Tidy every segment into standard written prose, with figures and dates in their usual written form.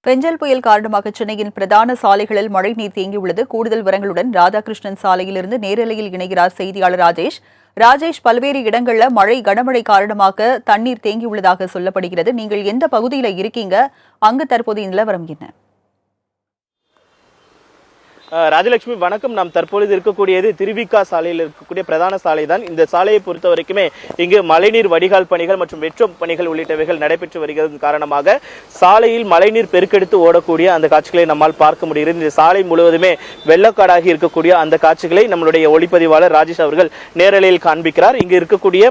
பெஞ்சல் புயல் காரணமாக சென்னையின் பிரதான சாலைகளில் மழைநீர் தேங்கியுள்ளது. கூடுதல் விவரங்களுடன் ராதாகிருஷ்ணன் சாலையிலிருந்து நேரலையில் இணைகிறார் செய்தியாளர் ராஜேஷ், பல்வேறு இடங்களில் கனமழை காரணமாக தண்ணீர் தேங்கியுள்ளதாக சொல்லப்படுகிறது. நீங்கள் எந்த பகுதியில் இருக்கீங்க? அங்கு தற்போதைய நிலவரம் என்ன? ராஜலட்சுமி வணக்கம். நாம் தற்பொழுது இருக்கக்கூடியது திருவிக்கா சாலையில் இருக்கக்கூடிய பிரதான சாலை தான். இந்த சாலையை பொறுத்த வரைக்குமே இங்கு மழைநீர் வடிகால் பணிகள் மற்றும் மெட்ரோ பணிகள் உள்ளிட்டவைகள் நடைபெற்று வருகிறது காரணமாக சாலையில் மழைநீர் பெருக்கெடுத்து ஓடக்கூடிய அந்த காட்சிகளை நம்மால் பார்க்க முடிகிறது. இந்த சாலை முழுவதுமே வெள்ளக்காடாகி இருக்கக்கூடிய அந்த காட்சிகளை நம்மளுடைய ஒளிப்பதிவாளர் ராஜேஷ் அவர்கள் நேரலையில் காண்பிக்கிறார். இங்கு இருக்கக்கூடிய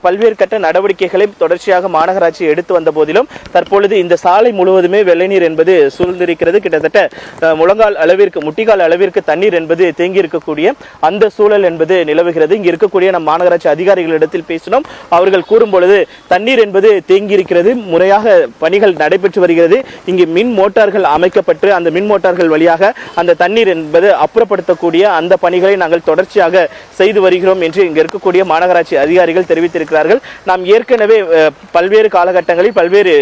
பல்வேறு கட்ட நடவடிக்கைகளை தொடர்ச்சியாக மாநகராட்சி எடுத்து வந்த போதிலும் தற்பொழுது இந்த சாலை முழுவதுமே வெள்ளநீர் என்பது சூழ்ந்திருக்கிறது. கிட்டத்தட்ட முட்டிக்கால் அளவிற்கு தண்ணீர் என்பது தேங்கி இருக்கக்கூடிய அந்த சூழல் என்பது நிலவுகிறது. இங்கு இருக்கக்கூடிய நம் மாநகராட்சி அதிகாரிகளிடத்தில் பேசினோம். அவர்கள் கூறும் பொழுது தண்ணீர் என்பது தேங்கி இருக்கிறது, முறையாக பணிகள் நடைபெற்று வருகிறது. இங்கு மின் மோட்டார்கள் அமைக்கப்பட்டு அந்த மின் மோட்டார்கள் வழியாக அந்த தண்ணீர் என்பது அப்புறப்படுத்தக்கூடிய அந்த பணிகளை நாங்கள் தொடர்ச்சியாக செய்து வருகிறோம் என்று இங்கு இருக்கக்கூடிய மாநகராட்சி அதிகாரிகள் தெரிவித்திருக்கிறார்கள். நாம் ஏற்கனவே பல்வேறு காலகட்டங்களில் பல்வேறு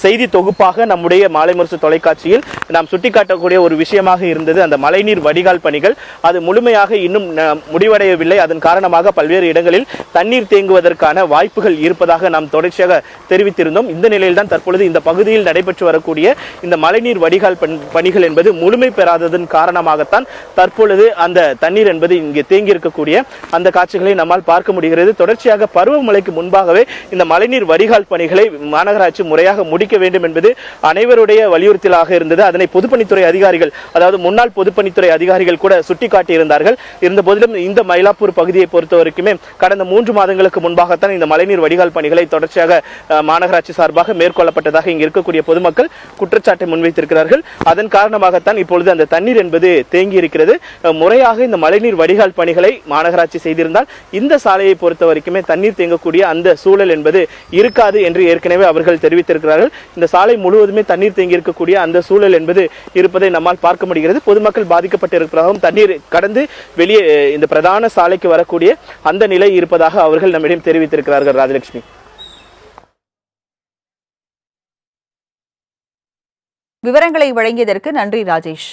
செய்தி தொகுப்பாக நம்முடைய மாலை முரசு தொலைக்காட்சியில் நாம் சுட்டிக்காட்டக்கூடிய ஒரு விஷயமாக இருந்தது அந்த மழைநீர் வடிகால் பணிகள். அது முழுமையாக இன்னும் முடிவடையவில்லை. அதன் காரணமாக பல்வேறு இடங்களில் தண்ணீர் தேங்குவதற்கான வாய்ப்புகள் இருப்பதாக நாம் தொடர்ச்சியாக தெரிவித்திருந்தோம். இந்த நிலையில் தான் தற்பொழுது இந்த பகுதியில் நடைபெற்று வரக்கூடிய இந்த மழைநீர் வடிகால் பணிகள் என்பது முழுமை பெறாததன் காரணமாகத்தான் தற்பொழுது அந்த தண்ணீர் என்பது இங்கே தேங்கி இருக்கக்கூடிய அந்த காட்சிகளை நம்மால் பார்க்க முடிகிறது. தொடர்ச்சியாக பருவமழைக்கு முன்பாகவே இந்த மழைநீர் வடிகால் பணிகளை மாநகராட்சி முறையாக முடிக்க வேண்டும் என்பது அனைவருடைய வலியுறுத்தலாக இருந்தது. அதனை பொதுப்பணித்துறை அதிகாரிகள், அதாவது முன்னாள் பொதுப்பணித்துறை அதிகாரிகள் கூட சுட்டிக்காட்டியிருந்தார்கள். இருந்த போதிலும் இந்த மயிலாப்பூர் பகுதியை பொறுத்தவரைக்குமே கடந்த 3 மாதங்களுக்கு முன்பாகத்தான் இந்த மழைநீர் வடிகால் பணிகளை தொடர்ச்சியாக மாநகராட்சி சார்பாக மேற்கொள்ளப்பட்டதாக இங்கு இருக்கக்கூடிய பொதுமக்கள் குற்றச்சாட்டை முன்வைத்திருக்கிறார்கள். அதன் காரணமாகத்தான் இப்பொழுது அந்த தண்ணீர் என்பது தேங்கி இருக்கிறது. முறையாக இந்த மழைநீர் வடிகால் பணிகளை மாநகராட்சி செய்திருந்தால் இந்த சாலையை பொறுத்த வரைக்குமே தண்ணீர் தேங்கக்கூடிய அந்த சூழல் என்பது இருக்காது என்று ஏற்கனவே அவர்கள் தெரிவித்திருக்கிறார்கள். இந்த சாலை முழுவதுமே தண்ணீர் தேங்கி இருக்கக்கூடிய அந்த சூழல் என்பது இருப்பதை நம்மால் பார்க்க முடிகிறது. பொதுமக்கள் பாதிக்கப்பட்டிருப்பதாகவும் தண்ணீர் கடந்து வெளியே இந்த பிரதான சாலைக்கு வரக்கூடிய அந்த நிலை இருப்பதாக அவர்கள் நம்மிடம் தெரிவித்திருக்கிறார்கள். ராஜலட்சுமி, விவரங்களை வழங்கியதற்கு நன்றி ராஜேஷ்.